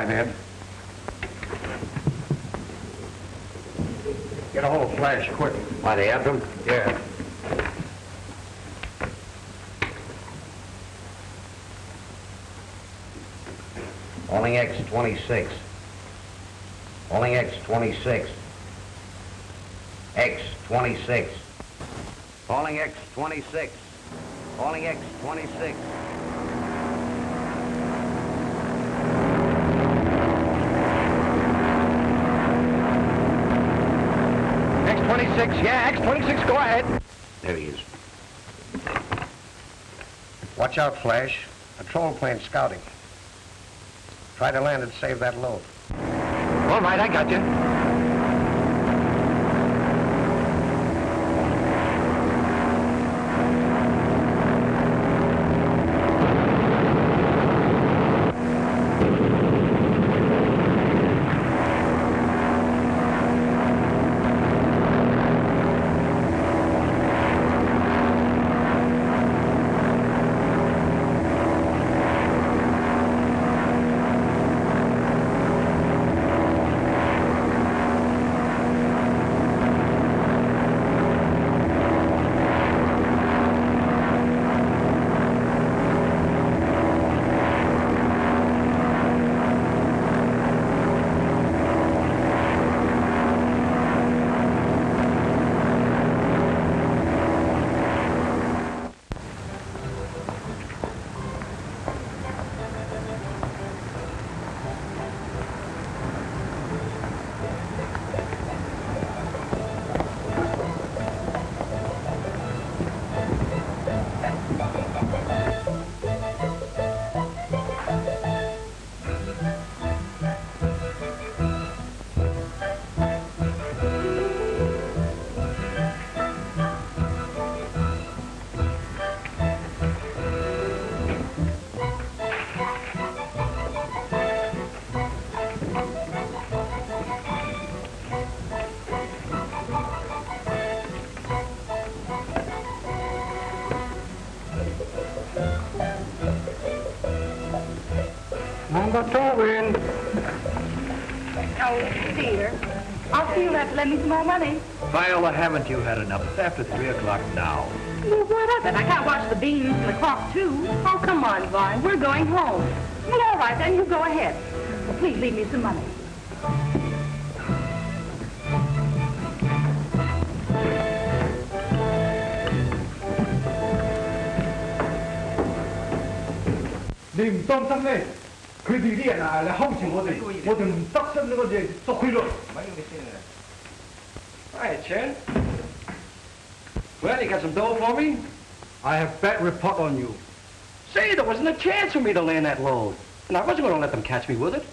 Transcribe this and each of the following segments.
right, Ed. Get a hold of Flash, quick. Why, they have them? Yeah. Calling X26. Calling X26. X26. Calling X26. Calling X26. X26, yeah, X26, go ahead. There he is. Watch out, Flash. Patrol plane scouting. Try to land and save that load. All right, I got you. Oh, dear. I'll see you have to lend me some more money. Viola, haven't you had enough? It's after 3 o'clock now. Well, what of it? I can't watch the beans and the clock, too. Oh, come on, Vine. We're going home. Well, all right, then. You go ahead. Well, please leave me some money.你唔擔心咩？佢哋啲人啊嚟睺住我哋唔得心我哋捉佢落。Hi, Chen. Well, you got some dough for me? I have bad report on you. Say, there wasn't a chance for me to land that load. And I wasn't going to let them catch me with it.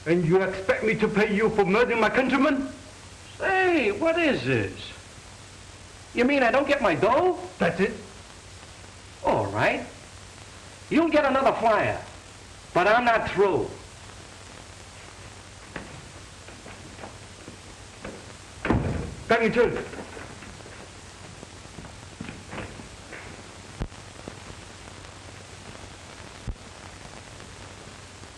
And you expect me to pay you for murdering my countrymen? Say, what is this? You mean I don't get my dough? That's it. All right. You'll get another flyer. But I'm not through. Thank you, too.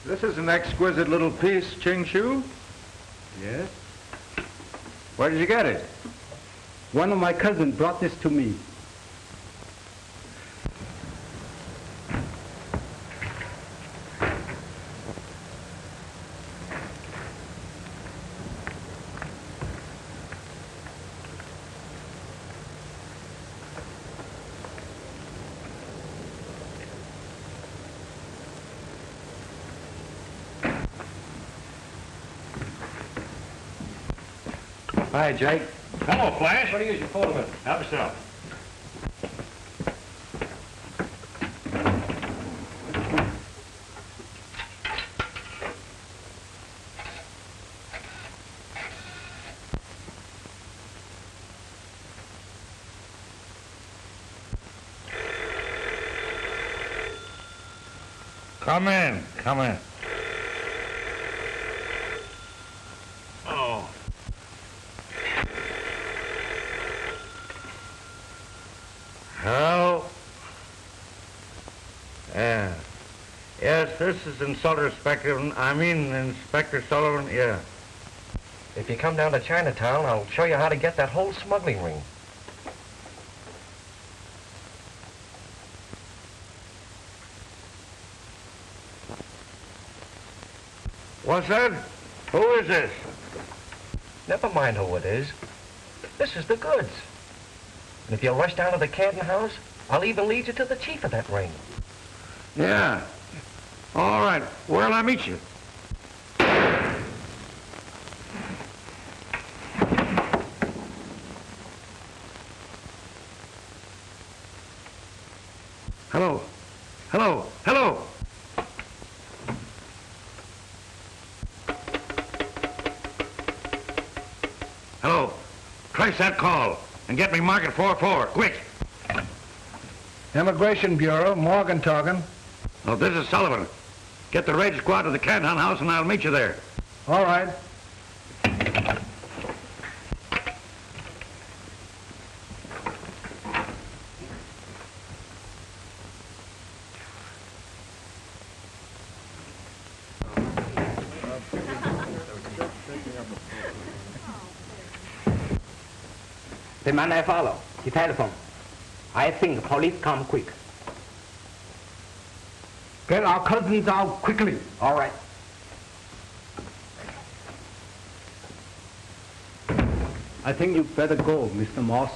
This is an exquisite little piece, Ching Shu. Yes? Where did you get it? One of my cousins brought this to me. Hi, Jake. Hello, Flash. What do you use your phone with? Help yourself. Come in, come in. Oh. Hello? Yeah. Yes, sir. this is Inspector Sullivan, yeah. If you come down to Chinatown, I'll show you how to get that whole smuggling ring. What's that? Who is this? Never mind who it is. This is the goods. And if you'll rush down to the Canton house, I'll even lead you to the chief of that ring. Yeah. All right. Where'll I meet you? Hello. Hello. Hello. Hello. Trace that call and get me market 44, quick. Immigration Bureau, Morgan talking. Oh, this is Sullivan. Get the raid squad to the Canton house and I'll meet you there. All right. The man I follow, he telephoned. I think the police come quick. Get our cousins out quickly. All right. I think you better go, Mr. Moss.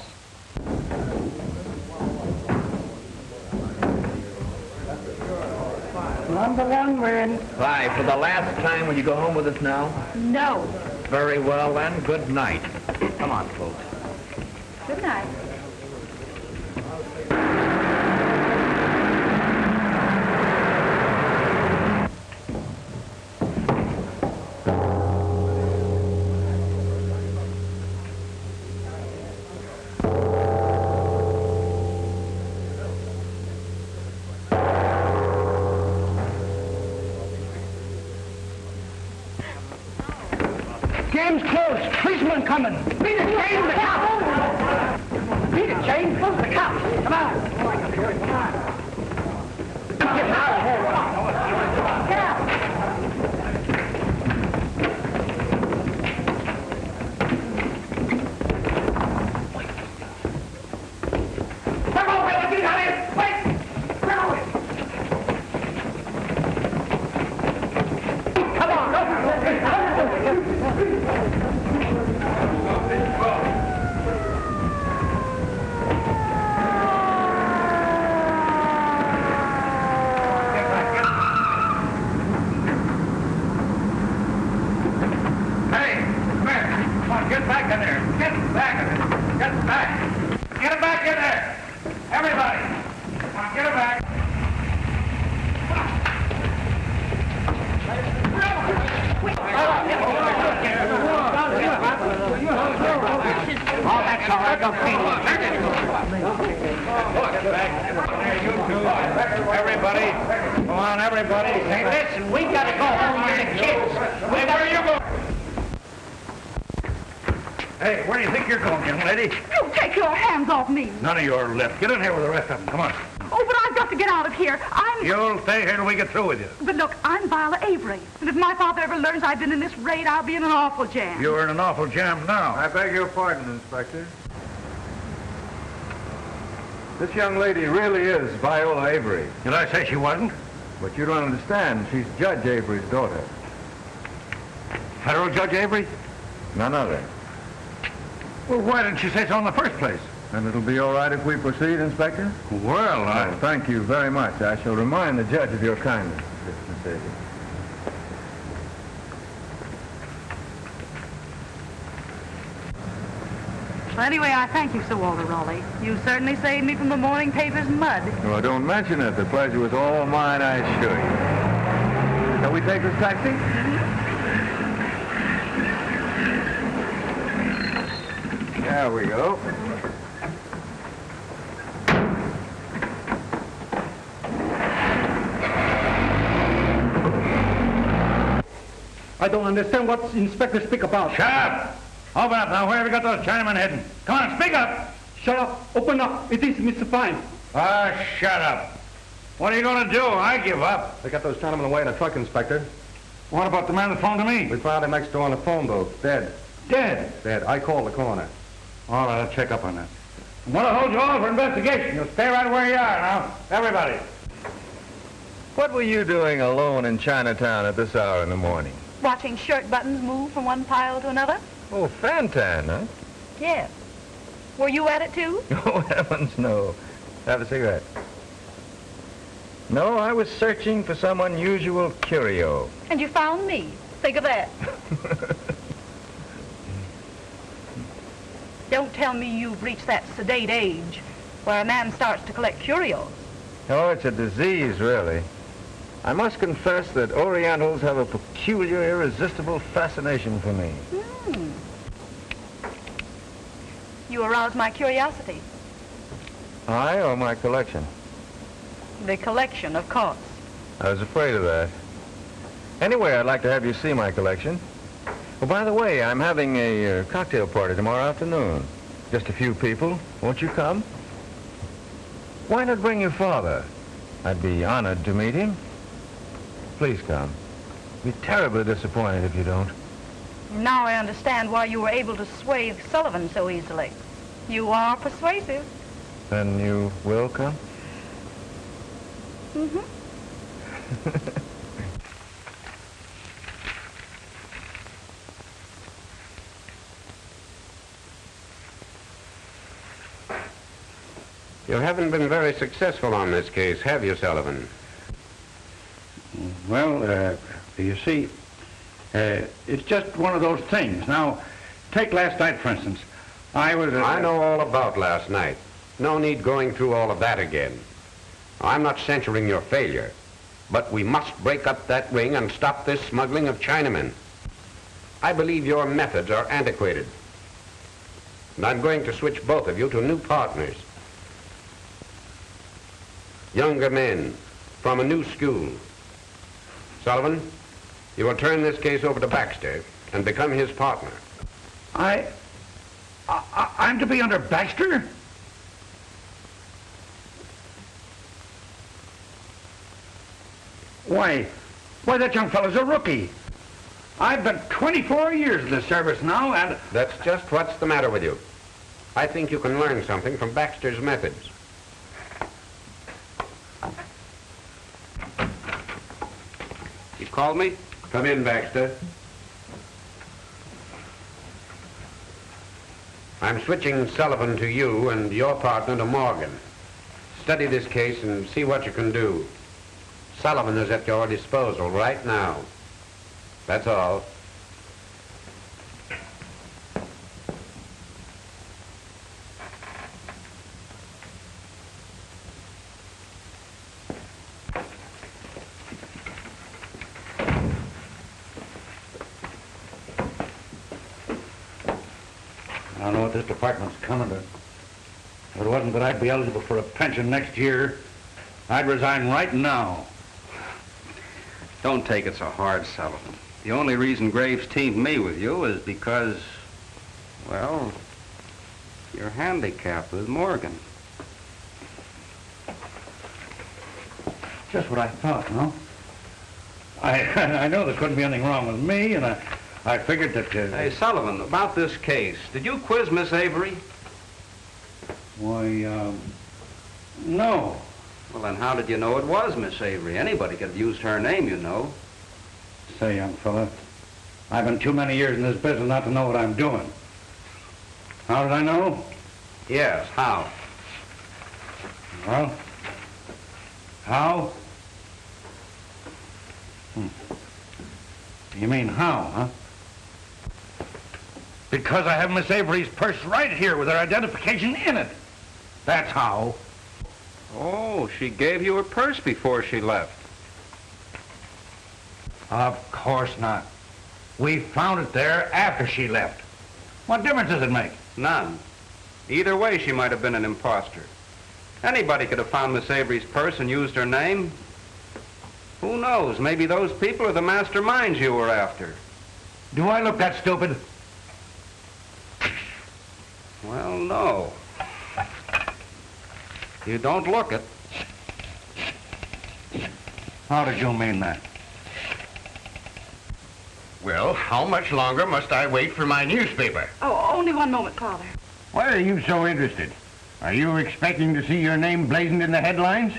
Number one win. Hi, for the last time, will you go home with us now? No. Very well, then. Good night. Come on, folks. Good night. Game's closed. Policeman coming. Beat it, Jane. The cops. Beat it, Jane. Close the cops. Come on. Get out of here. Get out. Come on, wait. Get out of here. Wait. Come on. Come on. Get back in there. Get back in there. Get back. Get him back in there. Everybody. Come on, get him back. Oh, that's all right. Don't pay me. Get back. There, you two. Everybody. Come on, everybody. Hey, listen, we gotta go home with the kids. Where are you going? Hey, where do you think you're going, young lady? You take your hands off me. None of your left. Get in here with the rest of them. Come on. Oh, but I've got to get out of here. You'll stay here till we get through with you. But look, I'm Viola Avery. And if my father ever learns I've been in this raid, I'll be in an awful jam. You're in an awful jam now. I beg your pardon, Inspector. This young lady really is Viola Avery. Did I say she wasn't? But you don't understand. She's Judge Avery's daughter. Federal Judge Avery? None other. Well, why didn't you say so in the first place? And it'll be all right if we proceed, Inspector? Well, Oh, thank you very much. I shall remind the judge of your kindness, Mr. Mercedes. Well, anyway, I thank you, Sir Walter Raleigh. You certainly saved me from the morning paper's mud. Oh, don't mention it. The pleasure was all mine, I assure you. Shall we take this taxi? There we go. I don't understand what Inspector speak about. shut up! Open up now. Where have you got those Chinamen heading? Come on, speak up! Shut up. Open up. It is Mr. Fine. Ah, shut up. What are you going to do? I give up. They got those gentlemen away in a truck, Inspector. What about the man that phoned to me? We found him next door in the phone booth, dead. Dead. Dead. I called the coroner. All right, I'll check up on that. I'm going to hold you all for investigation. You'll stay right where you are now. Everybody. What were you doing alone in Chinatown at this hour in the morning? Watching shirt buttons move from one pile to another? Oh, Fantan, huh? Yes. Were you at it too? Oh, heavens, no. Have a cigarette. No, I was searching for some unusual curio. And you found me. Think of that. Don't tell me you've reached that sedate age where a man starts to collect curios. Oh, it's a disease, really. I must confess that Orientals have a peculiar, irresistible fascination for me. You aroused my curiosity. I or my collection? The collection, of course. I was afraid of that. Anyway, I'd like to have you see my collection. Oh, by the way, I'm having a cocktail party tomorrow afternoon. Just a few people. Won't you come? Why not bring your father? I'd be honored to meet him. Please come. Be terribly disappointed if you don't. Now I understand why you were able to sway Sullivan so easily. You are persuasive. Then you will come? Mm-hmm. You haven't been very successful on this case, have you, Sullivan? Well, you see, it's just one of those things. Now, take last night, for instance. I know all about last night. No need going through all of that again. I'm not censuring your failure, but we must break up that ring and stop this smuggling of Chinamen. I believe your methods are antiquated. And I'm going to switch both of you to new partners. Younger men from a new school. Sullivan, you will turn this case over to Baxter and become his partner. I'm to be under Baxter? Why, that young fellow's a rookie. I've been 24 years in the service now, and... That's just what's the matter with you. I think you can learn something from Baxter's methods. You called me? Come in, Baxter. I'm switching Sullivan to you and your partner to Morgan. Study this case and see what you can do. Sullivan is at your disposal right now. That's all. I don't know what this department's coming to. If it wasn't that I'd be eligible for a pension next year, I'd resign right now. Don't take it so hard, Sullivan. The only reason Graves teamed me with you is because, well, you're handicapped with Morgan. Just what I thought, no? I know there couldn't be anything wrong with me, and I figured that... Hey, Sullivan, about this case, did you quiz Miss Avery? Why, no. Well, then how did you know it was Miss Avery? Anybody could have used her name, you know. Say, young fella, I've been too many years in this business not to know what I'm doing. How did I know? Yes, how? Well, how? You mean how, huh? Because I have Miss Avery's purse right here with her identification in it. That's how. Oh, she gave you her purse before she left. Of course not. We found it there after she left. What difference does it make? None. Either way, she might have been an imposter. Anybody could have found Miss Avery's purse and used her name. Who knows? Maybe those people are the masterminds you were after. Do I look that stupid? Well, no. You don't look it. How did you mean that? Well, how much longer must I wait for my newspaper? Oh, only one moment, Father. Why are you so interested? Are you expecting to see your name blazoned in the headlines?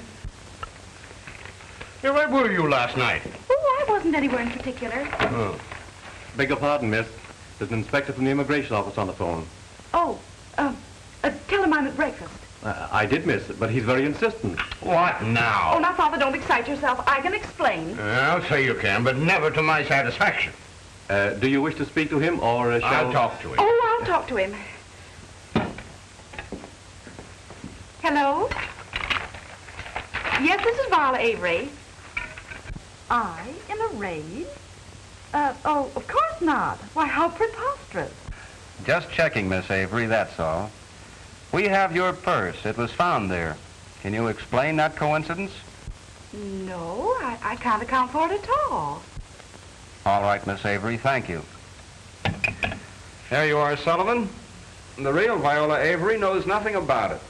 Yeah, where were you last night? Oh, I wasn't anywhere in particular. Oh. Beg your pardon, miss. There's an inspector from the immigration office on the phone. Oh, tell him I'm at breakfast. I did, miss, but he's very insistent. What now? Oh, now, Father, don't excite yourself. I can explain. I'll say you can, but never to my satisfaction. Do you wish to speak to him, or shall... I'll talk to him. Oh, I'll talk to him. Hello? Yes, this is Viola Avery. I in a raid? Oh, of course not. Why, how preposterous. Just checking, Miss Avery, that's all. We have your purse. It was found there. Can you explain that coincidence? No, I can't account for it at all. All right, Miss Avery, thank you. There you are, Sullivan. The real Viola Avery knows nothing about it.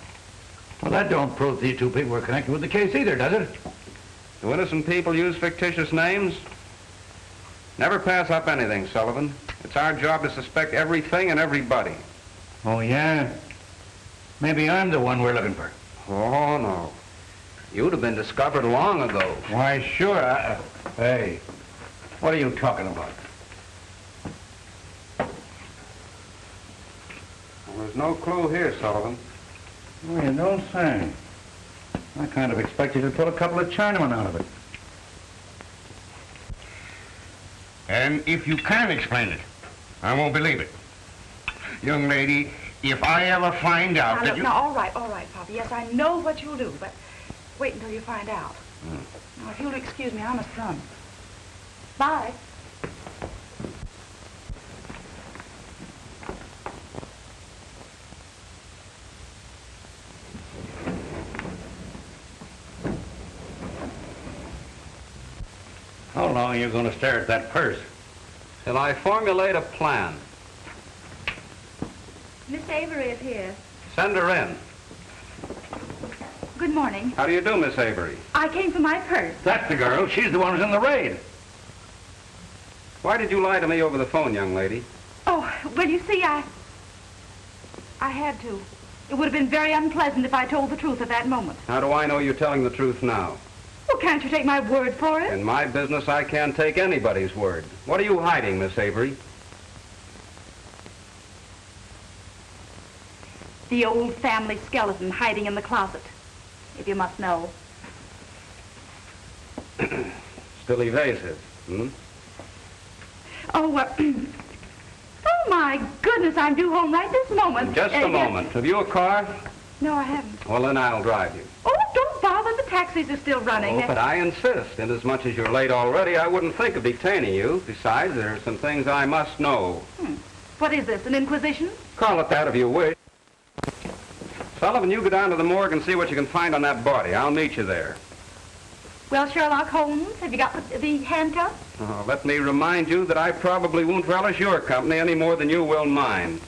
Well, that don't prove these two people were connected with the case either, does it? Do innocent people use fictitious names? Never pass up anything, Sullivan. It's our job to suspect everything and everybody. Oh, yeah? Maybe I'm the one we're looking for. Oh, no. You'd have been discovered long ago. Why, sure. Hey, what are you talking about? Well, there's no clue here, Sullivan. Oh, you don't say. I kind of expected to pull a couple of Chinamen out of it. And if you can explain it, I won't believe it. Young lady, if I ever find out Now, that look, you... now, all right, Papa. Yes, I know what you'll do, but wait until you find out. Now, if you'll excuse me, I must run. Bye. How long are you going to stare at that purse? Till I formulate a plan. Miss Avery is here. Send her in. Good morning. How do you do, Miss Avery? I came for my purse. That's the girl. She's the one who's in the raid. Why did you lie to me over the phone, young lady? Oh, well, you see, I had to. It would have been very unpleasant if I told the truth at that moment. How do I know you're telling the truth now? Well, can't you take my word for it? In my business, I can't take anybody's word. What are you hiding, Miss Avery? The old family skeleton hiding in the closet, if you must know. Still evasive, hmm? Oh, oh, my goodness, I'm due home right this moment. Just a moment. Have you a car? No, I haven't. Well, then I'll drive you. Oh, don't bother. The taxis are still running. Oh, but I insist. Inasmuch as you're late already, I wouldn't think of detaining you. Besides, there are some things I must know. What is this, an inquisition? Call it that if you wish. Sullivan, you go down to the morgue and see what you can find on that body. I'll meet you there. Well, Sherlock Holmes, have you got the handcuffs? Oh, let me remind you that I probably won't relish your company any more than you will mine.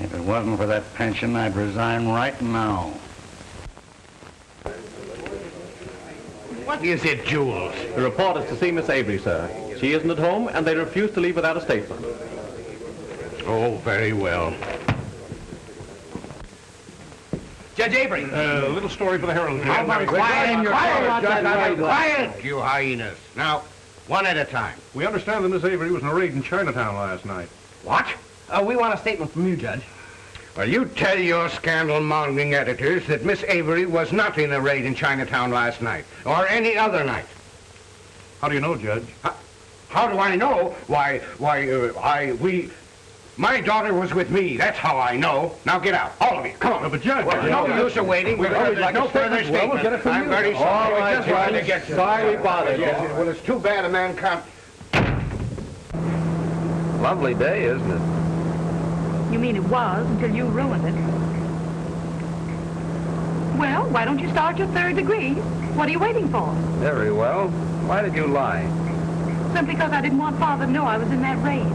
If it wasn't for that pension, I'd resign right now. What is it, Jules? The report is to see Miss Avery, sir. She isn't at home, and they refuse to leave without a statement. Oh, very well. Judge Avery. A little story for the Herald. Quiet, you hyenas. Now, one at a time. We understand that Miss Avery was in a raid in Chinatown last night. What? We want a statement from you, Judge. Well, you tell your scandal-mongering editors that Miss Avery was not in a raid in Chinatown last night, or any other night. How do you know, Judge? How do I know? My daughter was with me. That's how I know. Now get out, all of you. Come on. But Judge... No use of waiting. There's no further statement. I'm very sorry. All right, Just wanted to get you. Sorry we bothered you. Well, it's too bad a man can't... Lovely day, isn't it? You mean it was until you ruined it. Well, why don't you start your third degree? What are you waiting for? Very well. Why did you lie? Simply because I didn't want Father to know I was in that raid.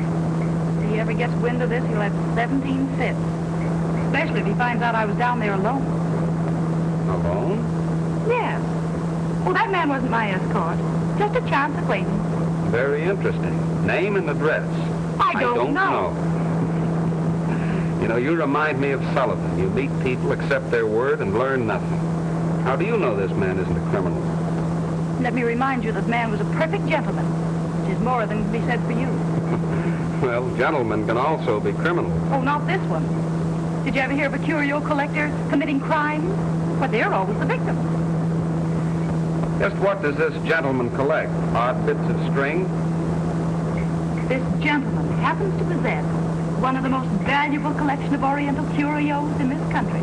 If he ever gets wind of this, he'll have 17 fits. Especially if he finds out I was down there alone. Alone? Yes. Oh, that man wasn't my escort. Just a chance acquaintance. Very interesting. Name and address. I don't know. You know, you remind me of Sullivan. You meet people, accept their word, and learn nothing. How do you know this man isn't a criminal? Let me remind you that man was a perfect gentleman, which is more than can be said for you. Well, gentlemen can also be criminals. Oh, not this one. Did you ever hear of a curio collector committing crime? Well, they're always the victim. Just what does this gentleman collect? Odd bits of string? This gentleman happens to possess one of the most valuable collection of Oriental curios in this country.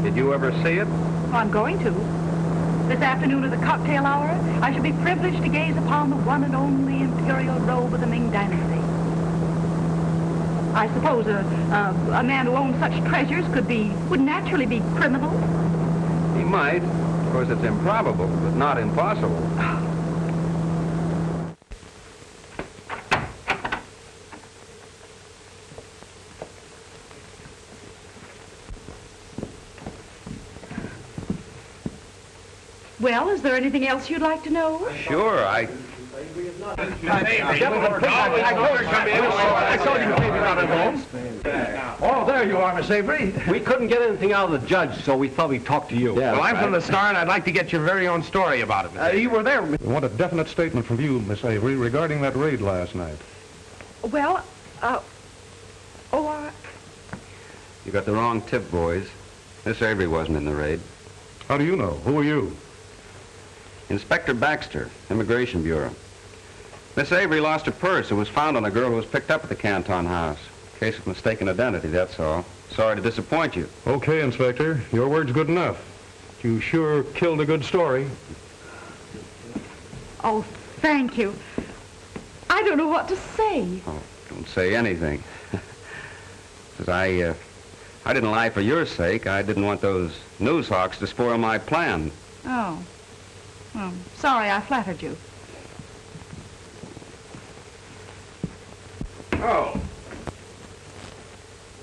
Did you ever see it? Oh, I'm going to. This afternoon at the cocktail hour, I shall be privileged to gaze upon the one and only imperial robe of the Ming Dynasty. I suppose a man who owns such treasures would naturally be criminal. He might. Of course, it's improbable, but not impossible. Well, is there anything else you'd like to know? Sure, Oh, there you are, Miss Avery. We couldn't get anything out of the judge, so we thought we'd talk to you. Yeah, well, I'm from the Star, and I'd like to get your very own story about it, Miss Avery. You were there. I want a definite statement from you, Miss Avery, regarding that raid last night. Well, You got the wrong tip, boys. Miss Avery wasn't in the raid. How do you know? Who are you? Inspector Baxter, Immigration Bureau. Miss Avery lost her purse. It was found on a girl who was picked up at the Canton House. Case of mistaken identity, that's all. Sorry to disappoint you. Okay, Inspector. Your word's good enough. You sure killed a good story. oh, thank you. I don't know what to say. Oh, don't say anything. Because I didn't lie for your sake. I didn't want those news hawks to spoil my plan. Oh. Sorry I flattered you. Oh.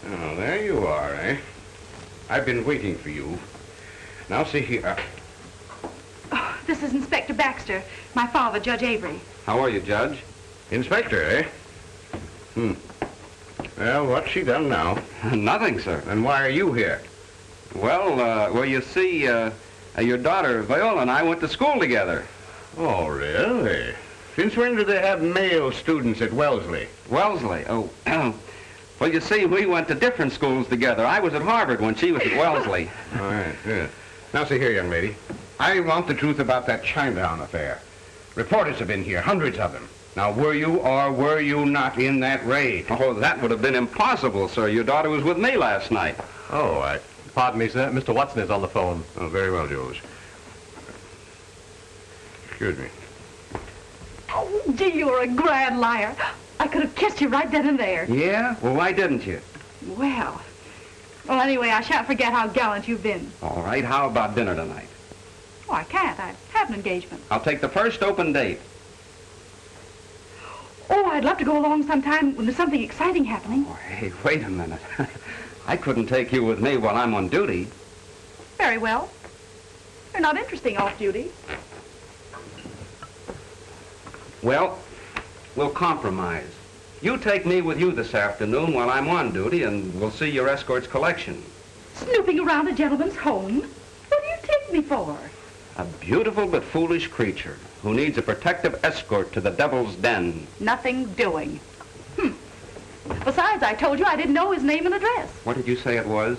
Oh, there you are, eh? I've been waiting for you. Now, see here. Oh, this is Inspector Baxter, my father, Judge Avery. How are you, Judge? Inspector, eh? Well, what's she done now? Nothing, sir. And why are you here? Well, you see, your daughter, Viola, and I went to school together. Oh, really? Since when do they have male students at Wellesley? Wellesley? Oh, well, you see, we went to different schools together. I was at Harvard when she was at Wellesley. All right, good. Now, see here, young lady. I want the truth about that Chinatown affair. Reporters have been here, hundreds of them. Now, were you or were you not in that raid? Oh, that would have been impossible, sir. Your daughter was with me last night. Oh, Pardon me, sir. Mr. Watson is on the phone. Oh, very well, Jules. Excuse me. Oh, gee, you're a grand liar. I could have kissed you right then and there. Yeah? Well, why didn't you? Well, anyway, I shan't forget how gallant you've been. All right, how about dinner tonight? Oh, I can't. I have an engagement. I'll take the first open date. Oh, I'd love to go along sometime when there's something exciting happening. Oh, hey, wait a minute. I couldn't take you with me while I'm on duty. Very well. You're not interesting off duty. Well, we'll compromise. You take me with you this afternoon while I'm on duty, and we'll see your escort's collection. Snooping around a gentleman's home? What do you take me for? A beautiful but foolish creature who needs a protective escort to the devil's den. Nothing doing. Besides, I told you I didn't know his name and address. What did you say it was?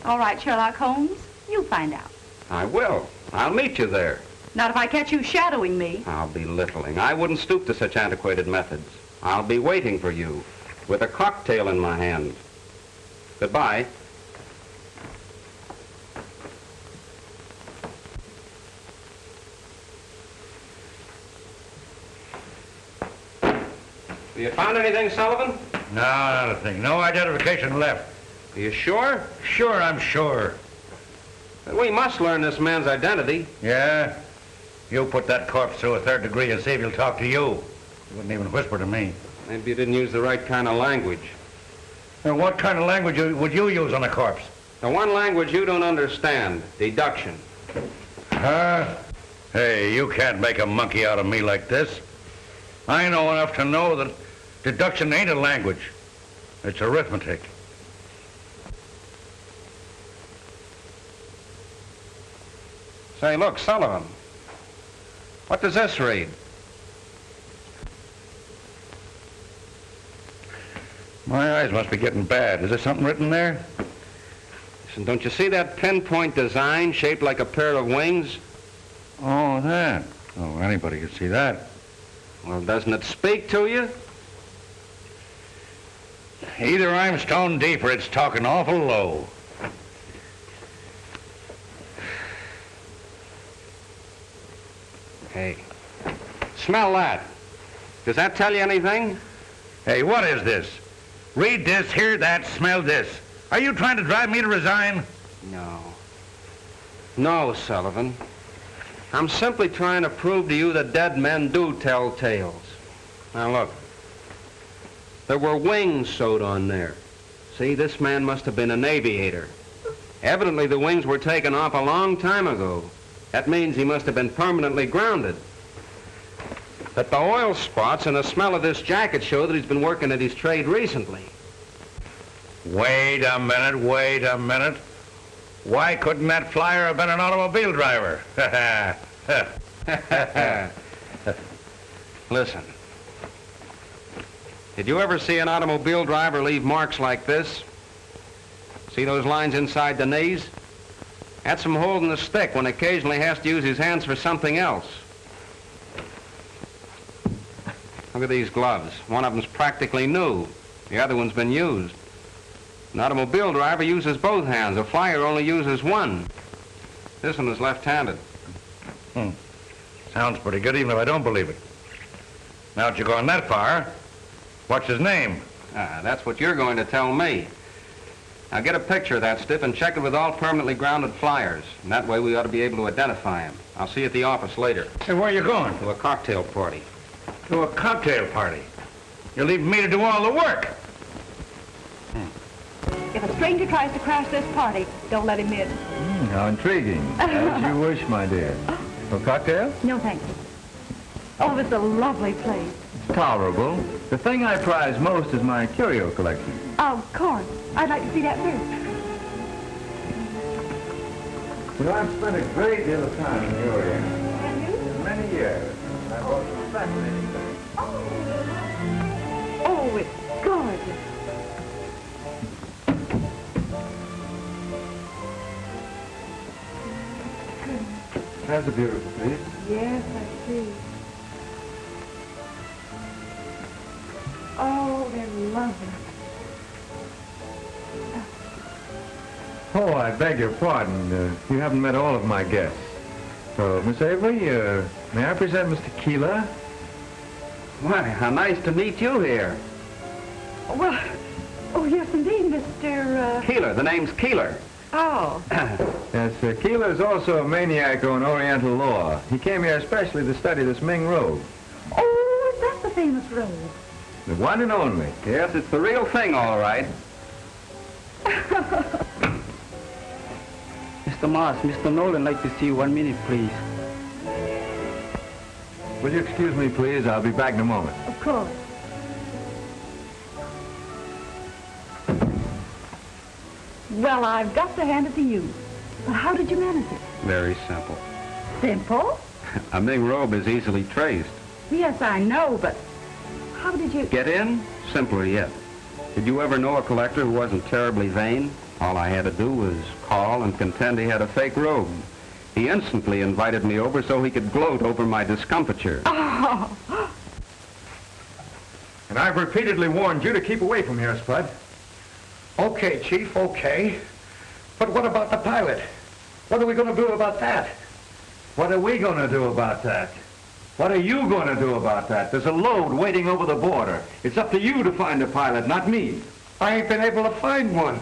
All right, Sherlock Holmes, you find out. I will. I'll meet you there. Not if I catch you shadowing me. I'll be littling. I wouldn't stoop to such antiquated methods. I'll be waiting for you with a cocktail in my hand. Goodbye. Have you found anything, Sullivan? No, not a thing. No identification left. Are you sure? Sure, I'm sure. We must learn this man's identity. Yeah? You put that corpse through a third degree and see if he'll talk to you. He wouldn't even whisper to me. Maybe you didn't use the right kind of language. And what kind of language would you use on a corpse? The one language you don't understand, deduction. Huh? Hey, you can't make a monkey out of me like this. I know enough to know that deduction ain't a language. It's arithmetic. Say, look, Sullivan. What does this read? My eyes must be getting bad. Is there something written there? Listen, don't you see that pinpoint design shaped like a pair of wings? Oh, that. Oh, anybody could see that. Well, doesn't it speak to you? Either I'm stone deep or it's talking awful low. Hey, smell that. Does that tell you anything? Hey, what is this? Read this, hear that, smell this. Are you trying to drive me to resign? No. No, Sullivan. I'm simply trying to prove to you that dead men do tell tales. Now, look. There were wings sewed on there. See, this man must have been an aviator. Evidently, the wings were taken off a long time ago. That means he must have been permanently grounded. That the oil spots and the smell of this jacket show that he's been working at his trade recently. Wait a minute. Why couldn't that flyer have been an automobile driver? Listen. Did you ever see an automobile driver leave marks like this? See those lines inside the knees? That's from holding the stick when occasionally he has to use his hands for something else. Look at these gloves. One of them's practically new. The other one's been used. An automobile driver uses both hands. A flyer only uses one. This one is left-handed. Sounds pretty good, even if I don't believe it. Now that you're going that far, what's his name? That's what you're going to tell me. Now get a picture of that stiff and check it with all permanently grounded flyers. And that way we ought to be able to identify him. I'll see you at the office later. Hey, where are you going? To a cocktail party. To a cocktail party? You're leaving me to do all the work. If a stranger tries to crash this party, don't let him in. How intriguing. As you wish, my dear. A cocktail? No, thank you. Oh, it's a lovely place. Tolerable. The thing I prize most is my curio collection. Of course. I'd like to see that first. Well, I've spent a great deal of time in the Orient. Have you? Many years. I've also fascinating things. Oh, it's gorgeous. That's a beautiful piece. Yes, I see. Oh, they're lovely. Oh, I beg your pardon. You haven't met all of my guests. So, Miss Avery, may I present Mr. Keeler? Why, how nice to meet you here. Well, oh, yes, indeed, Mr. Keeler. The name's Keeler. Oh. Yes, Keeler is also a maniac on Oriental law. He came here especially to study this Ming robe. Oh, is that the famous robe? The one and only. Yes, it's the real thing, all right. Mr. Moss, Mr. Nolan like to see you 1 minute, please. Will you excuse me, please? I'll be back in a moment. Of course. Well, I've got to hand it to you. But how did you manage it? Very simple. Simple? A Ming robe is easily traced. Yes, I know, but how did you... Get in? Simpler yet. Did you ever know a collector who wasn't terribly vain? All I had to do was call and contend he had a fake robe. He instantly invited me over so he could gloat over my discomfiture. Oh. And I've repeatedly warned you to keep away from here, Spud. Okay, Chief, okay. But what about the pilot? What are we going to do about that? What are we going to do about that? What are you going to do about that? There's a load waiting over the border. It's up to you to find a pilot, not me. I ain't been able to find one.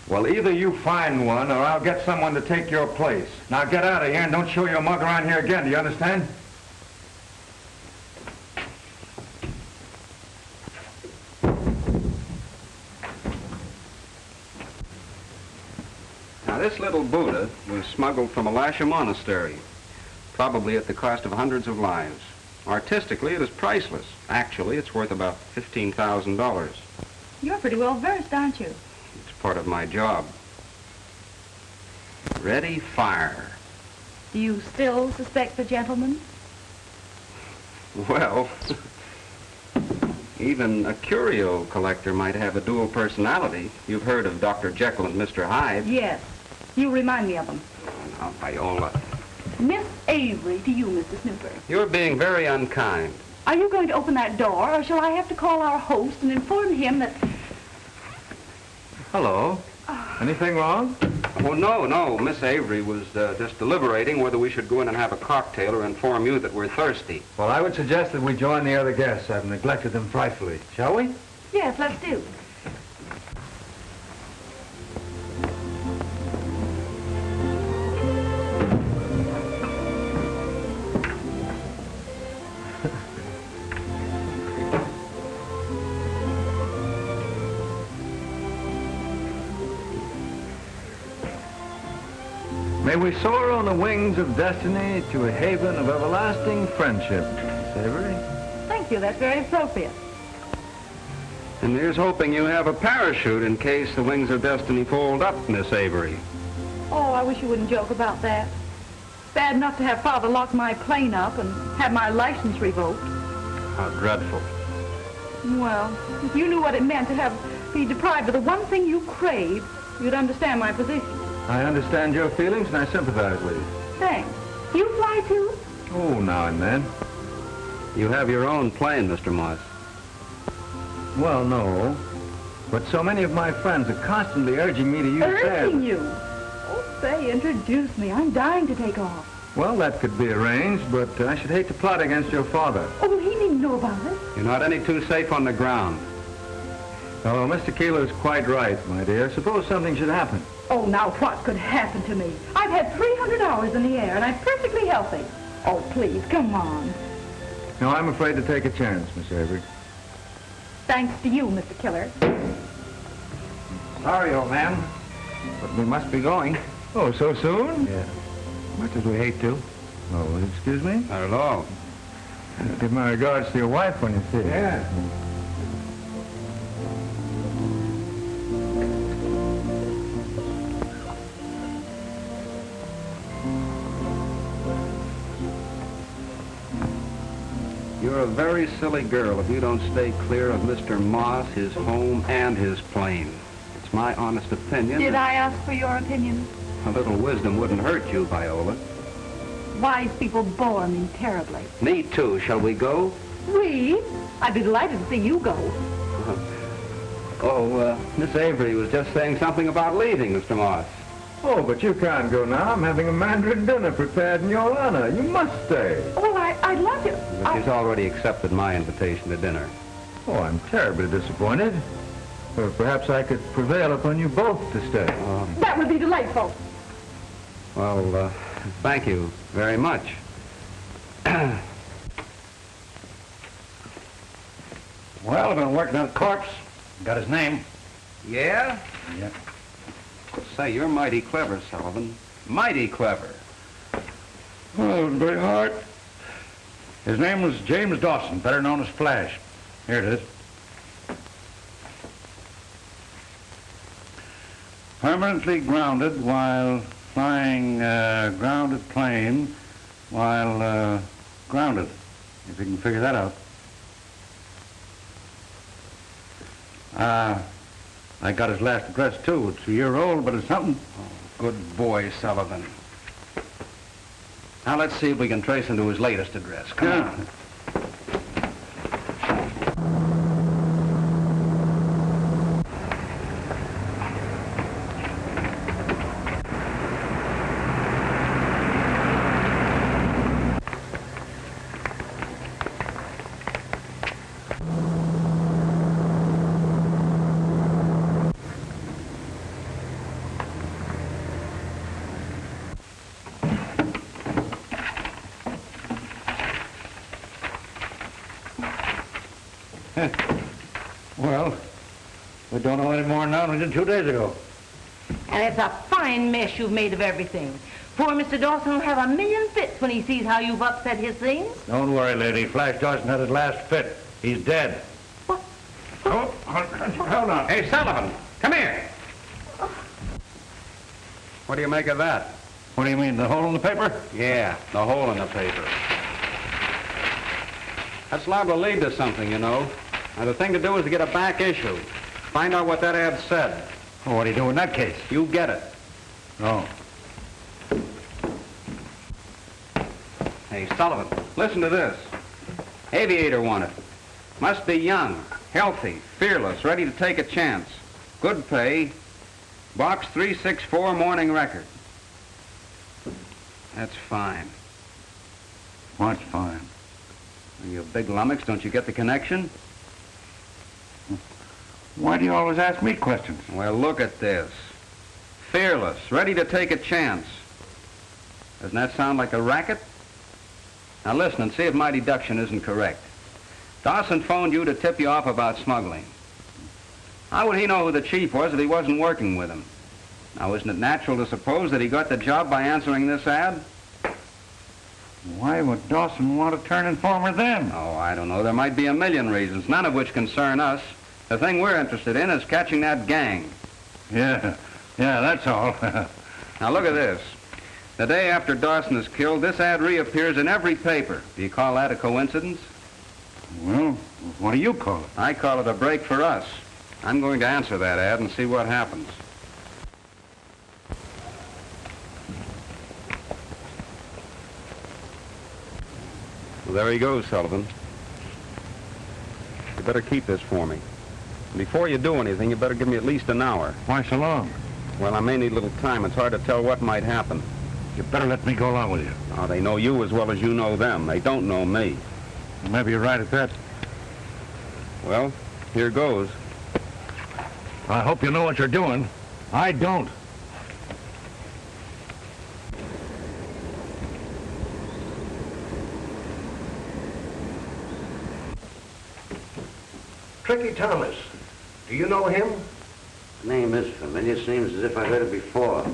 Well, either you find one or I'll get someone to take your place. Now get out of here and don't show your mug around here again, do you understand? this little Buddha was smuggled from Alasha Monastery, probably at the cost of hundreds of lives. Artistically, it is priceless. Actually, it's worth about $15,000. You're pretty well versed, aren't you? It's part of my job. Ready, fire. Do you still suspect the gentleman? Well, even a curio collector might have a dual personality. You've heard of Dr. Jekyll and Mr. Hyde. Yes. You remind me of them. Oh, now, Viola. Miss Avery to you, Mr. Snooper. You're being very unkind. Are you going to open that door, or shall I have to call our host and inform him that... Hello. Anything wrong? Oh, no. Miss Avery was just deliberating whether we should go in and have a cocktail or inform you that we're thirsty. Well, I would suggest that we join the other guests. I've neglected them frightfully. Shall we? Yes, let's do. May we soar on the wings of destiny to a haven of everlasting friendship. Miss Avery? Thank you. That's very appropriate. And here's hoping you have a parachute in case the wings of destiny fold up, Miss Avery. Oh, I wish you wouldn't joke about that. Bad enough to have Father lock my plane up and have my license revoked. How dreadful. Well, if you knew what it meant to be deprived of the one thing you crave, you'd understand my position. I understand your feelings and I sympathize with you. Thanks. You fly too? Oh, now and then. You have your own plane, Mr. Moss. Well, no. But so many of my friends are constantly urging me to use theirs. Urging you? Oh, say, introduce me. I'm dying to take off. Well, that could be arranged, but I should hate to plot against your father. Oh, well, he needn't know about it. You're not any too safe on the ground. Oh, Mr. Keeler's quite right, my dear. Suppose something should happen. Oh, now what could happen to me? I've had 300 hours in the air, and I'm perfectly healthy. Oh, please, come on. No, I'm afraid to take a chance, Miss Avery. Thanks to you, Mr. Killer. Sorry, old man, but we must be going. Oh, so soon? Yeah. Much as we hate to. Oh, excuse me? Not at all. Give my regards to your wife when you see her. Yeah. You're a very silly girl if you don't stay clear of Mr. Moss, his home, and his plane. It's my honest opinion. Did I ask for your opinion? A little wisdom wouldn't hurt you, Viola. Wise people bore me terribly. Me too. Shall we go? We? I'd be delighted to see you go. Miss Avery was just saying something about leaving, Mr. Moss. Oh, but you can't go now. I'm having a Mandarin dinner prepared in your honor. You must stay. Well, I'd love to. But she's already accepted my invitation to dinner. Oh, I'm terribly disappointed. Or perhaps I could prevail upon you both to stay. That would be delightful. Well, thank you very much. Well, I've been working on a corpse. Got his name. Yeah? Yeah. Say, you're mighty clever, Sullivan. Mighty clever. Oh, it was very hard. His name was James Dawson, better known as Flash. Here it is. Permanently grounded while flying grounded plane while grounded, if you can figure that out. I got his last address, too. It's a year old, but it's something. Oh, good boy, Sullivan. Now, let's see if we can trace him to his latest address. Come on. Well, we don't know any more now than we did 2 days ago. And it's a fine mess you've made of everything. Poor Mr. Dawson will have a million fits when he sees how you've upset his things. Don't worry, lady. Flash Dawson had his last fit. He's dead. What? Oh, hold on. Hey, Sullivan, come here. What do you make of that? What do you mean, the hole in the paper? Yeah, the hole in the paper. That's liable to lead to something, you know. Now, the thing to do is to get a back issue. Find out what that ad said. Well, what do you do in that case? You get it. Oh. Hey, Sullivan, listen to this. Aviator wanted. Must be young, healthy, fearless, ready to take a chance. Good pay. Box 364, Morning Record. That's fine. What's fine? You big lummox, don't you get the connection? Why do you always ask me questions? Well, look at this. Fearless, ready to take a chance. Doesn't that sound like a racket? Now listen and see if my deduction isn't correct. Dawson phoned you to tip you off about smuggling. How would he know who the chief was if he wasn't working with him? Now, isn't it natural to suppose that he got the job by answering this ad? Why would Dawson want to turn informer then? Oh, I don't know. There might be a million reasons, none of which concern us. The thing we're interested in is catching that gang. Yeah, that's all. Now, look at this. The day after Dawson is killed, this ad reappears in every paper. Do you call that a coincidence? Well, what do you call it? I call it a break for us. I'm going to answer that ad and see what happens. Well, there he goes, Sullivan. You better keep this for me. Before you do anything, you better give me at least an hour. Why so long? Well, I may need a little time. It's hard to tell what might happen. You better let me go along with you. Oh, they know you as well as you know them. They don't know me. Maybe you're right at that. Well, here goes. I hope you know what you're doing. I don't. Tricky Thomas. Do you know him? The name is familiar. Seems as if I heard it before.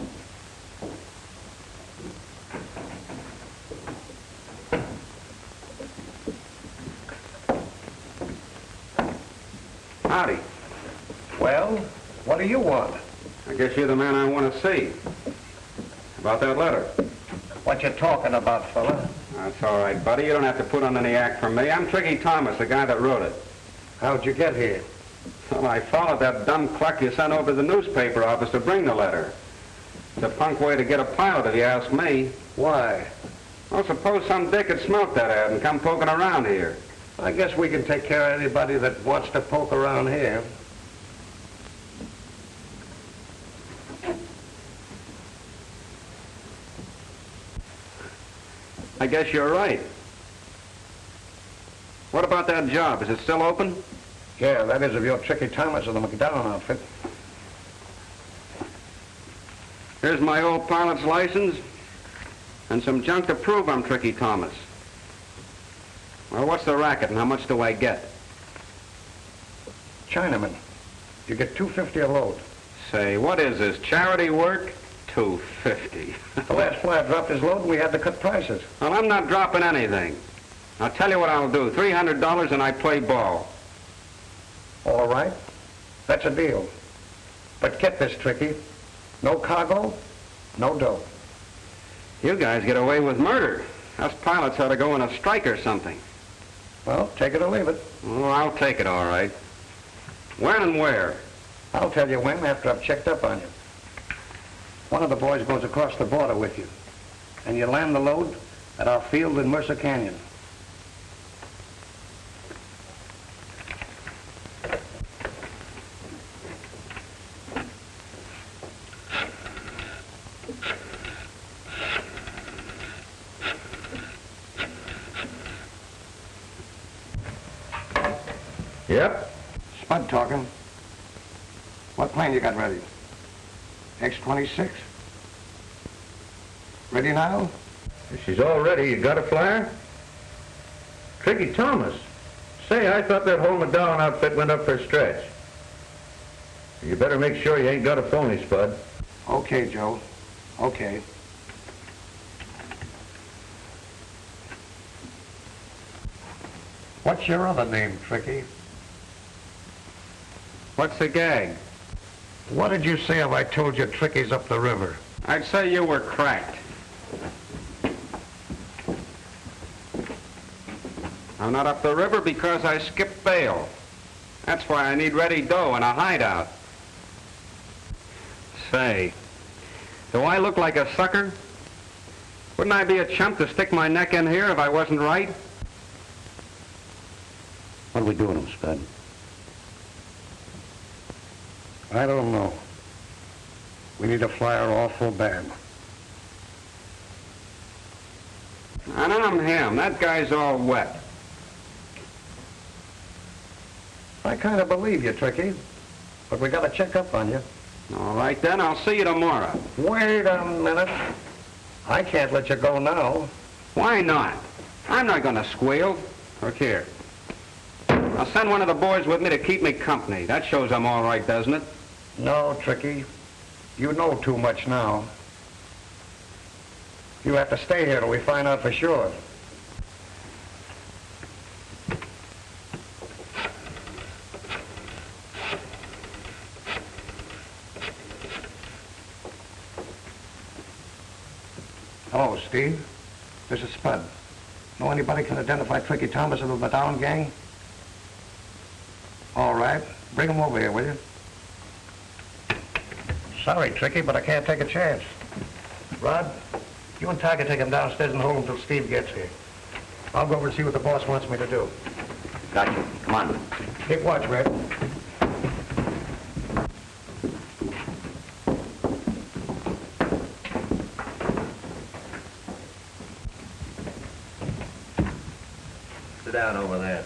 Howdy. Well, what do you want? I guess you're the man I want to see. About that letter. What you talking about, fella? That's all right, buddy. You don't have to put on any act for me. I'm Tricky Thomas, the guy that wrote it. How'd you get here? Well, I followed that dumb cluck you sent over to the newspaper office to bring the letter. It's a punk way to get a pilot, if you ask me. Why? Well, suppose some dick had smelt that ad and come poking around here. I guess we can take care of anybody that wants to poke around here. I guess you're right. What about that job? Is it still open? Yeah, that is of your Tricky Thomas of the McDowell outfit. Here's my old pilot's license and some junk to prove I'm Tricky Thomas. Well, what's the racket and how much do I get? Chinaman. You get $2.50 a load. Say, what is this, charity work? $2.50. The last flyer dropped his load and we had to cut prices. Well, I'm not dropping anything. I'll tell you what I'll do. $300 and I play ball. All right. That's a deal. But get this, Tricky. No cargo, no dough. You guys get away with murder. Us pilots ought to go on a strike or something. Well, take it or leave it. Oh, I'll take it, all right. When and where? I'll tell you when after I've checked up on you. One of the boys goes across the border with you, and you land the load at our field in Mercer Canyon. Yep. Spud talking. What plane you got ready? X-26? Ready now? If she's all ready, you got a flyer? Tricky Thomas. Say, I thought that whole McDowell outfit went up for a stretch. You better make sure you ain't got a phony, Spud. Okay, Joe. Okay. What's your other name, Tricky? What's the gag? What did you say if I told you Tricky's up the river? I'd say you were cracked. I'm not up the river because I skipped bail. That's why I need ready dough and a hideout. Say, do I look like a sucker? Wouldn't I be a chump to stick my neck in here if I wasn't right? What are we doing, Spud? I don't know. We need a flyer awful bad. And I'm him. That guy's all wet. I kind of believe you, Tricky. But we got to check up on you. All right, then. I'll see you tomorrow. Wait a minute. I can't let you go now. Why not? I'm not going to squeal. Look here. I'll send one of the boys with me to keep me company. That shows I'm all right, doesn't it? No, Tricky. You know too much now. You have to stay here till we find out for sure. Hello, Steve. This is Spud. Know anybody can identify Tricky Thomas of the Badown gang? All right. Bring him over here, will you? Sorry, Tricky, but I can't take a chance. Rod, you and Tiger take him downstairs and hold him till Steve gets here. I'll go over and see what the boss wants me to do. Gotcha. Come on. Keep watch, Red. Sit down over there.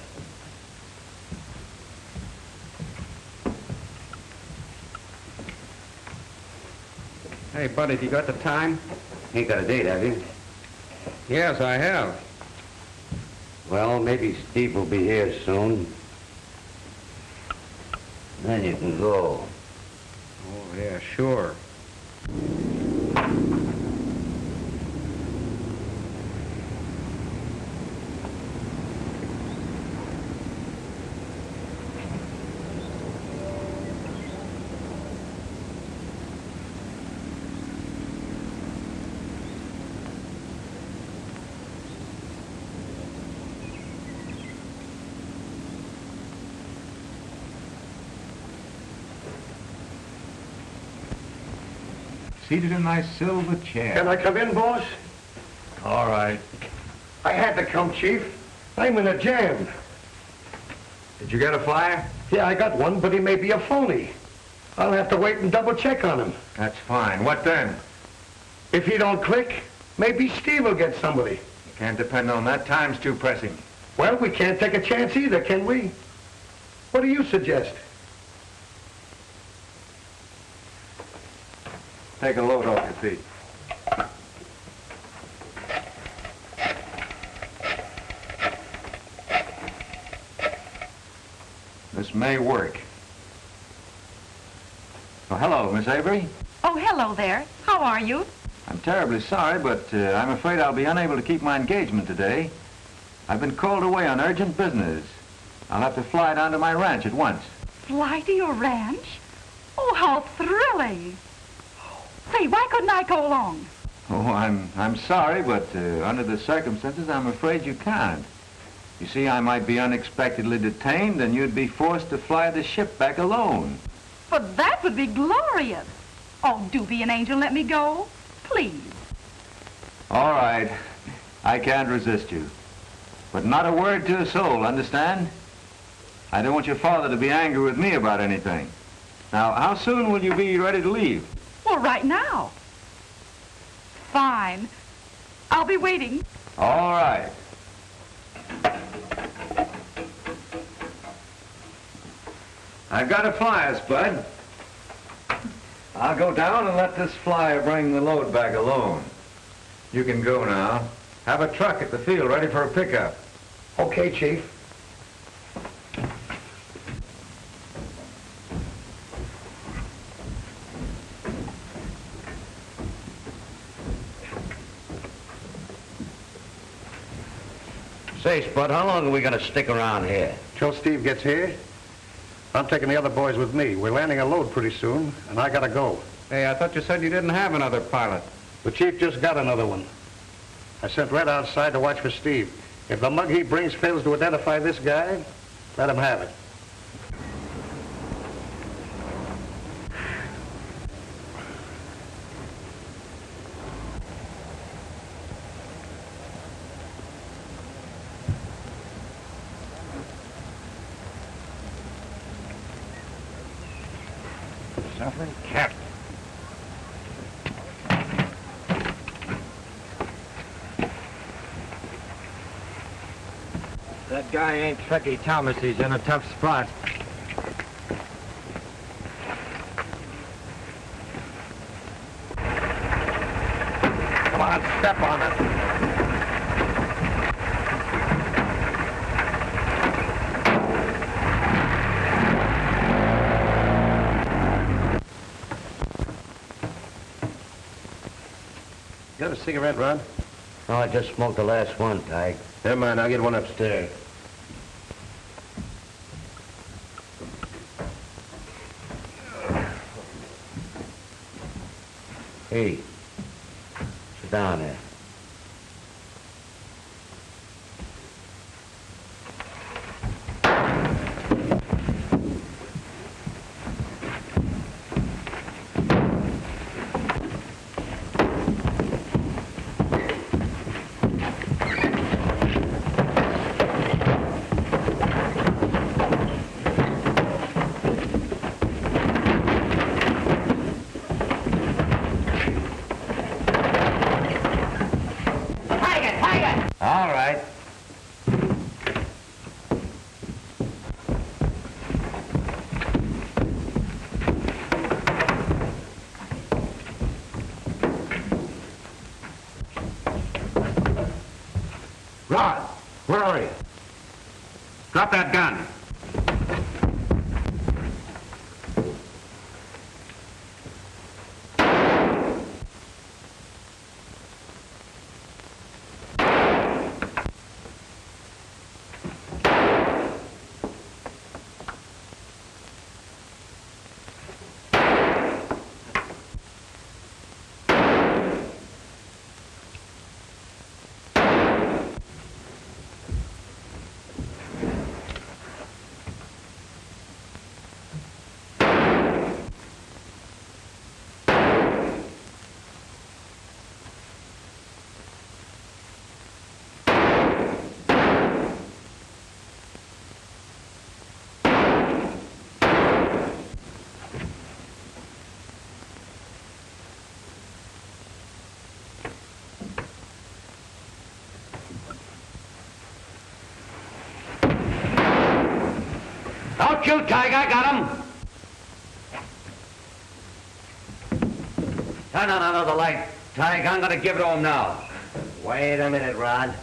Hey, buddy, have you got the time? Ain't got a date, have you? Yes, I have. Well, maybe Steve will be here soon. Then you can go. Oh, yeah, sure. Seated in a nice silver chair. Can I come in, boss? All right. I had to come, Chief. I'm in a jam. Did you get a flyer? Yeah, I got one, but he may be a phony. I'll have to wait and double check on him. That's fine. What then? If he don't click, maybe Steve will get somebody. You can't depend on that. Time's too pressing. Well, we can't take a chance either, can we? What do you suggest? Take a load off your feet. This may work. Oh, hello, Miss Avery. Oh, hello there. How are you? I'm terribly sorry, but I'm afraid I'll be unable to keep my engagement today. I've been called away on urgent business. I'll have to fly down to my ranch at once. Fly to your ranch? Oh, how thrilling. Say, why couldn't I go along? Oh, I'm sorry, but under the circumstances, I'm afraid you can't. You see, I might be unexpectedly detained, and you'd be forced to fly the ship back alone. But that would be glorious. Oh, do be an angel and let me go. Please. All right. I can't resist you. But not a word to a soul, understand? I don't want your father to be angry with me about anything. Now, how soon will you be ready to leave? Well, right now. Fine. I'll be waiting. All right. I've got a flyer, Spud. I'll go down and let this flyer bring the load back alone. You can go now. Have a truck at the field ready for a pickup. Okay, Chief. say, Spud, how long are we going to stick around here? Till Steve gets here. I'm taking the other boys with me. We're landing a load pretty soon, and I gotta go. Hey, I thought you said you didn't have another pilot. The chief just got another one. I sent Red outside to watch for Steve. If the mug he brings fails to identify this guy, let him have it. Suffering cat. That guy ain't Truckee Thomas. He's in a tough spot. Come on, step on it. You got a cigarette, Ron? No, I just smoked the last one, Tig. Never mind, I'll get one upstairs. Hey, sit down there. All right. Rod, where are you? Drop that gun. Don't shoot, Tig. I got him. Turn on another light, Tig. I'm going to give it to him now. Wait a minute, Rod.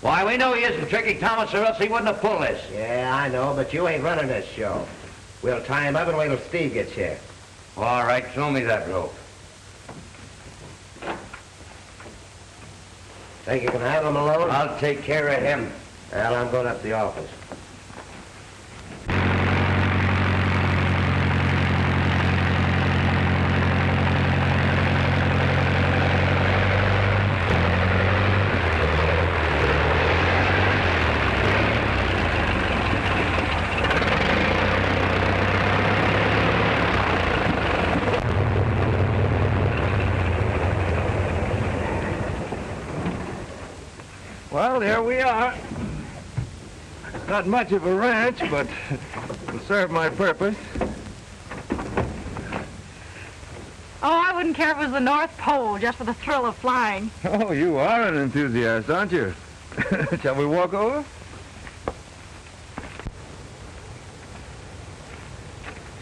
Why, we know he isn't Tricky Thomas, or else he wouldn't have pulled this. Yeah, I know, but you ain't running this show. We'll tie him up and wait till Steve gets here. All right, throw me that rope. Think you can handle him alone? I'll take care of him. Well, I'm going up to the office. Well, here we are. Not much of a ranch, but it'll serve my purpose. Oh, I wouldn't care if it was the North Pole, just for the thrill of flying. Oh, you are an enthusiast, aren't you? Shall we walk over?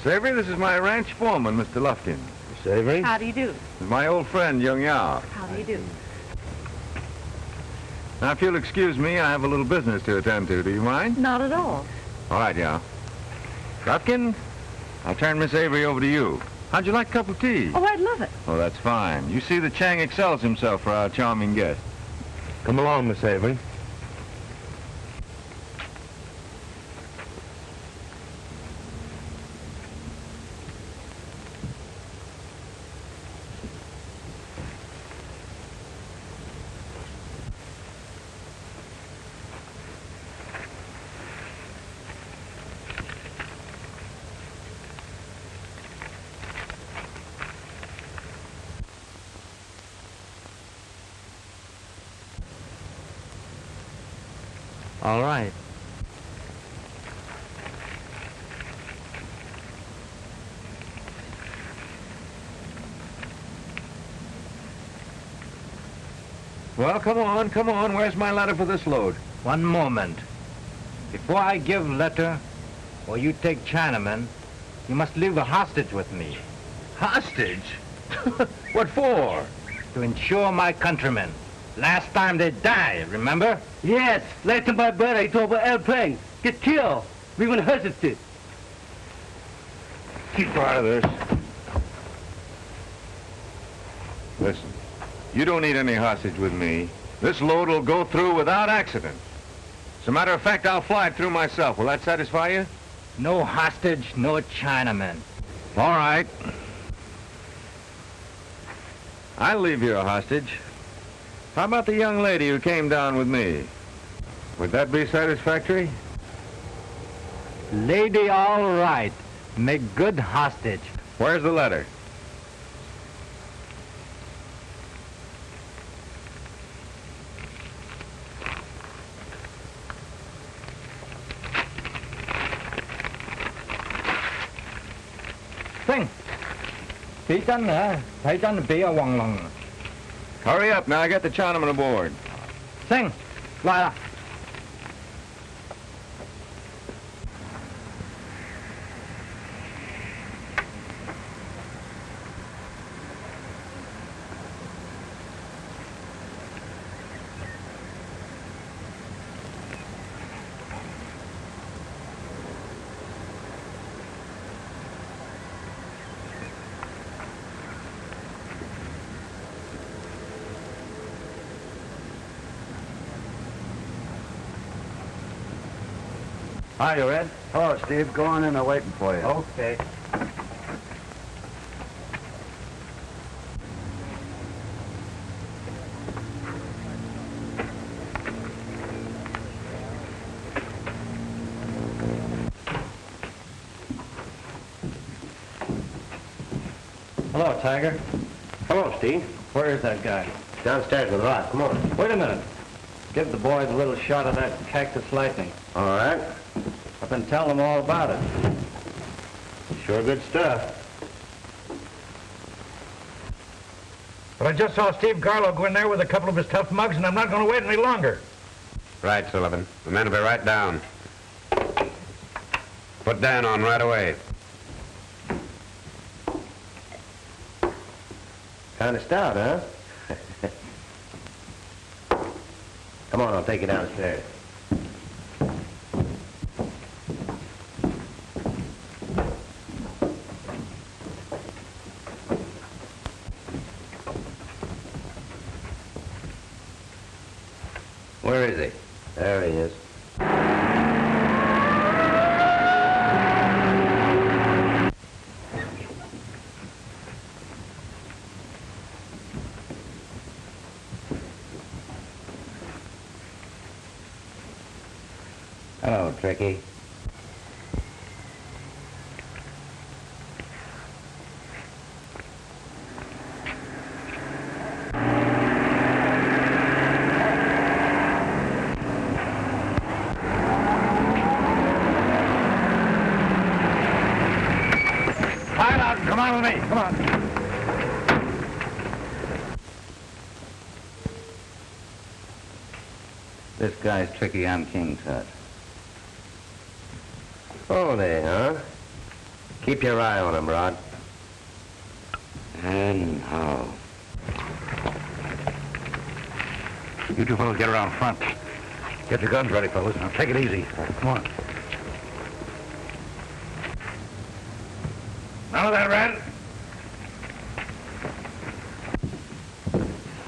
Savory, this is my ranch foreman, Mr. Lufkin. Savory? How do you do? My old friend, Young Yao. How do you do? Now, if you'll excuse me, I have a little business to attend to. Do you mind? Not at all. All right, Yao. Lufkin, I'll turn Miss Avery over to you. How'd you like a cup of tea? Oh, I'd love it. Oh, that's fine. You see that Chang excels himself for our charming guest. Come along, Miss Avery. All right. Well, come on. Where's my letter for this load? One moment. Before I give letter, or you take Chinaman, you must leave a hostage with me. Hostage? What for? To insure my countrymen. Last time they died, remember? Yes, last time my brother he drove an airplane. Get killed. We went hesitate. Keep out of this. Listen, you don't need any hostage with me. This load will go through without accident. As a matter of fact, I'll fly it through myself. Will that satisfy you? No hostage, no Chinaman. All right. I'll leave you a hostage. How about the young lady who came down with me? Would that be satisfactory? Lady, all right. Make good hostage. Where's the letter? Sing. Bị chân hả? Thấy chân bị ở quăng lòng. Hurry up, now I got the Chinaman aboard. Sing. Lại là. Hi, you Red? Hello, Steve. Go on in. I'm waiting for you. Okay. Hello, Tiger. Hello, Steve. Where is that guy? Downstairs with Rod. Come on. Wait a minute. Give the boys a little shot of that cactus lightning. All right. I've been telling them all about it. Sure good stuff. But I just saw Steve Garlow go in there with a couple of his tough mugs, and I'm not going to wait any longer. Right, Sullivan. The men will be right down. Put Dan on right away. Kind of stout, huh? Come on, I'll take you downstairs. Where is he? There he is. Hello, Tricky. Come on with me. Come on. This guy's Tricky. I'm King's Hut. Oh, there, huh? Keep your eye on him, Rod. And how? You two fellows get around front. Get your guns ready, fellas. Now take it easy. Come on. None of that, Red.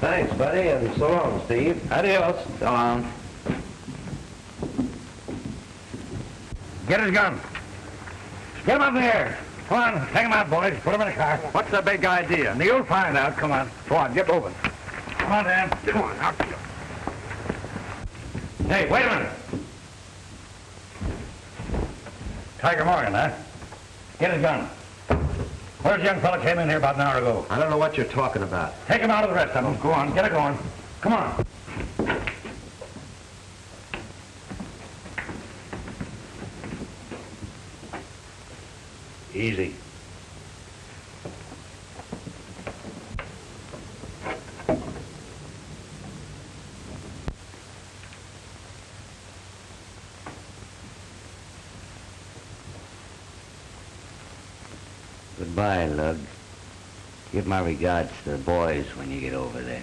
Thanks, buddy, and so long, Steve. Adios. So long. Get his gun. Get him up in the air. Come on, take him out, boys. Put him in the car. What's the big idea? You'll find out. Come on. Go on, get moving. Come on, Dan. Come on, out. Hey, wait a minute. Tiger Morgan, huh? Get his gun. Where's the young fella came in here about an hour ago? I don't know what you're talking about. Take him out of the rest of them. Go on, get it going. Come on. Easy. Goodbye, Lug. Give my regards to the boys when you get over there.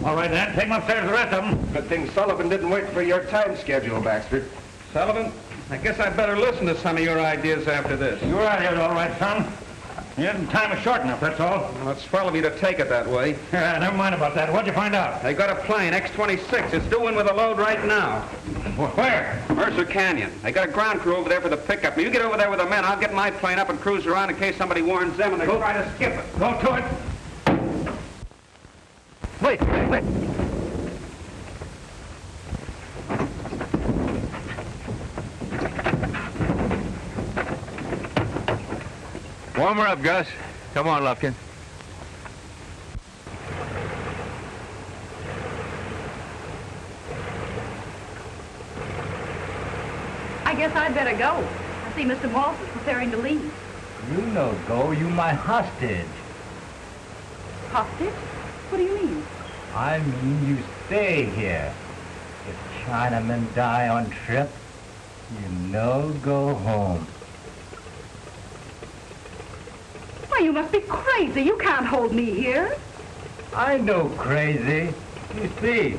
All right, then. Take them upstairs, the rest of them. Good thing Sullivan didn't wait for your time schedule, Baxter. Sullivan, I guess I'd better listen to some of your ideas after this. Your idea's all right, son. Yeah, time is short enough, that's all. Well, it's swell of you to take it that way. Yeah, never mind about that. What'd you find out? They got a plane, X-26. It's due in with a load right now. Where? Mercer Canyon. They got a ground crew over there for the pickup. Now, you get over there with the men. I'll get my plane up and cruise around in case somebody warns them and they try to skip it. Go to it. Wait. Warm her up, Gus. Come on, Lufkin. I guess I'd better go. I see Mr. Moss is preparing to leave. You no go. You my hostage. Hostage? What do you mean? I mean you stay here. If Chinamen die on trip, you no go home. Why, you must be crazy. You can't hold me here. I know crazy. You see.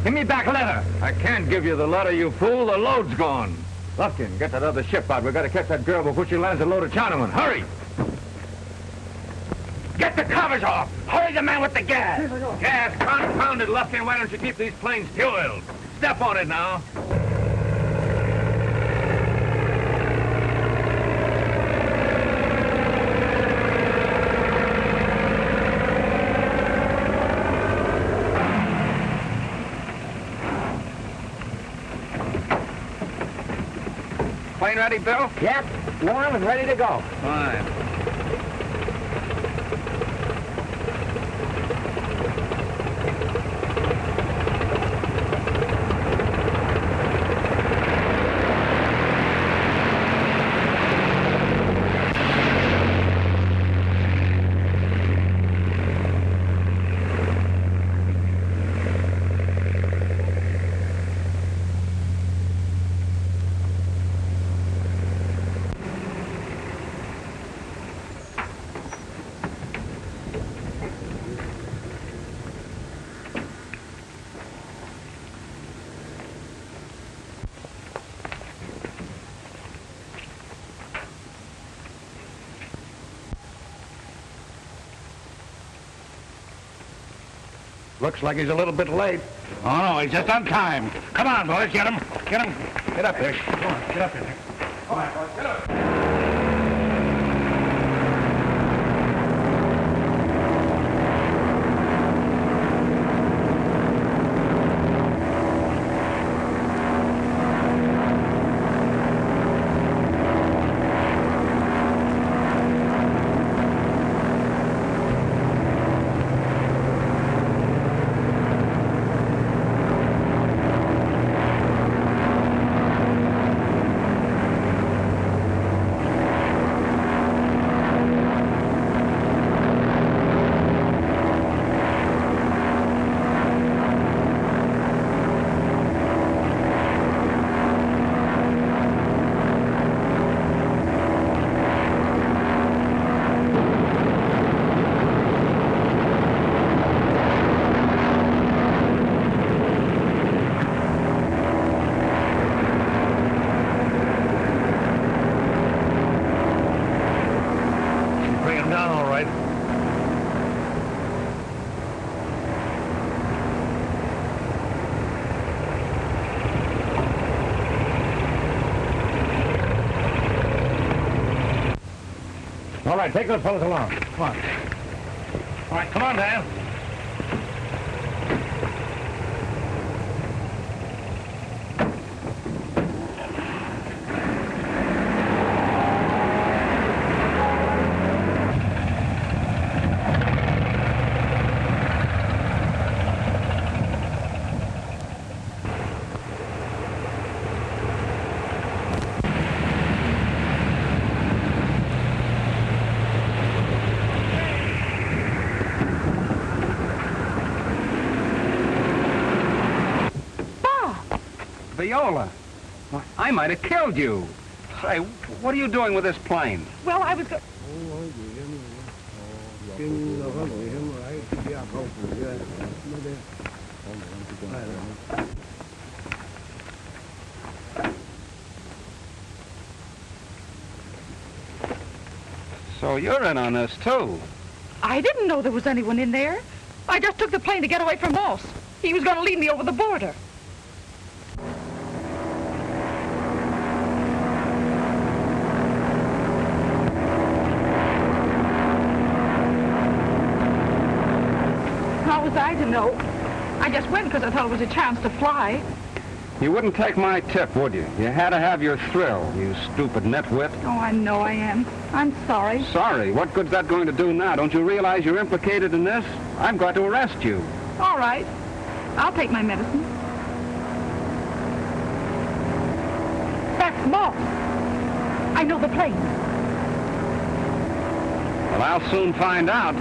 Give me back leather. I can't give you the letter, you fool. The load's gone. Lufkin, get that other ship out. We've got to catch that girl before she lands a load of Chinamen. Hurry! Get the covers off. Hurry the man with the gas. Gas, confounded, Lufkin. Why don't you keep these planes fueled? Step on it now. Plane ready, Bill? Yep, warm and ready to go. Fine. Looks like he's a little bit late. Oh, no, he's just on time. Come on, boys, get him. Get him. Get up there. Come on, get up in there. Come on, boys, get up. right, take those fellas along. Come on. All right, come on, Dan. Viola, I might have killed you. Say, what are you doing with this plane? Well, I was So you're in on this, too. I didn't know there was anyone in there. I just took the plane to get away from Moss. He was going to lead me over the border. How was I to know? I just went because I thought it was a chance to fly. You wouldn't take my tip, would you? You had to have your thrill, you stupid nitwit. Oh, I know I am. I'm sorry. Sorry? What good's that going to do now? Don't you realize you're implicated in this? I've got to arrest you. All right. I'll take my medicine. That's Moss. I know the plane. Well, I'll soon find out.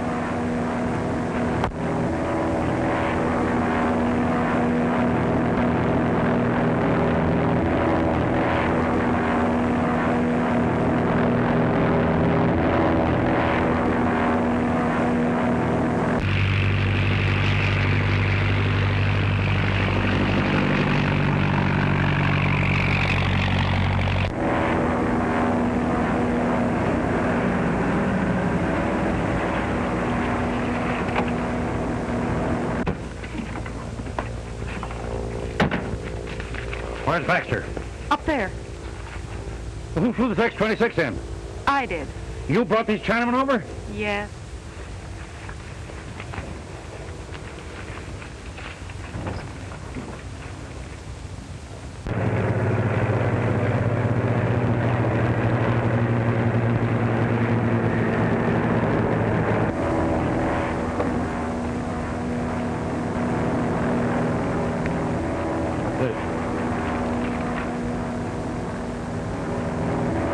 Where's Baxter? Up there. Well, who flew the X-26 in? I did. You brought these Chinamen over? Yes.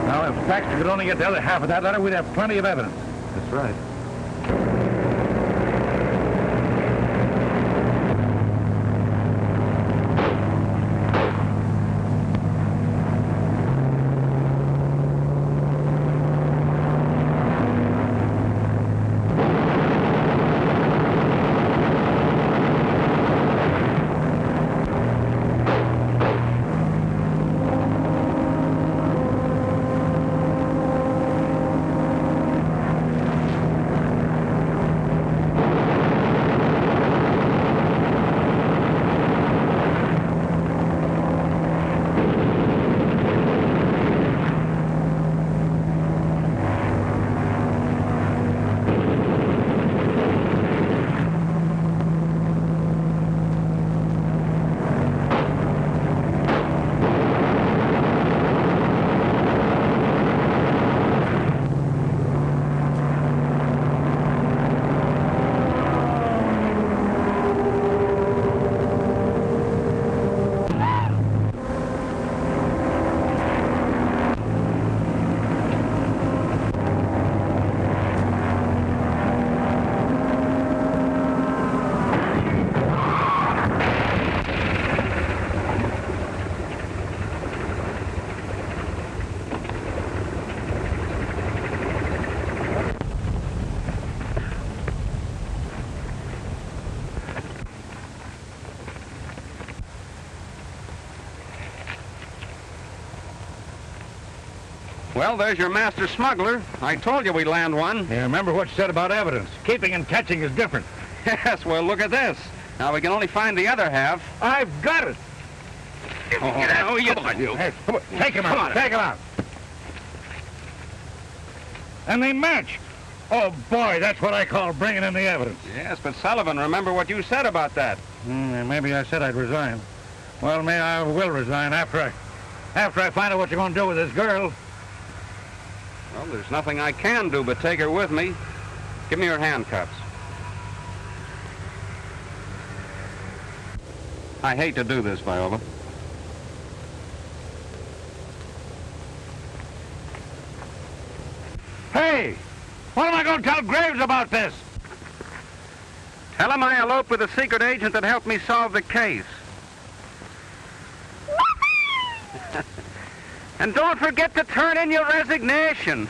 Now, if Baxter could only get the other half of that letter, we'd have plenty of evidence. That's right. Well, there's your master smuggler. I told you we'd land one. Yeah, remember what you said about evidence. Keeping and catching is different. Yes, well, look at this. Now, we can only find the other half. I've got it. Oh, you... Come on, you. Hey, come on. Take him out. Take him out. And they match. Oh, boy, that's what I call bringing in the evidence. Yes, but Sullivan, remember what you said about that. Maybe I said I'd resign. Well, maybe I will resign after I find out what you're going to do with this girl. Well, there's nothing I can do but take her with me. Give me your handcuffs. I hate to do this, Viola. Hey, what am I going to tell Graves about this? Tell him I eloped with a secret agent that helped me solve the case. And don't forget to turn in your resignation.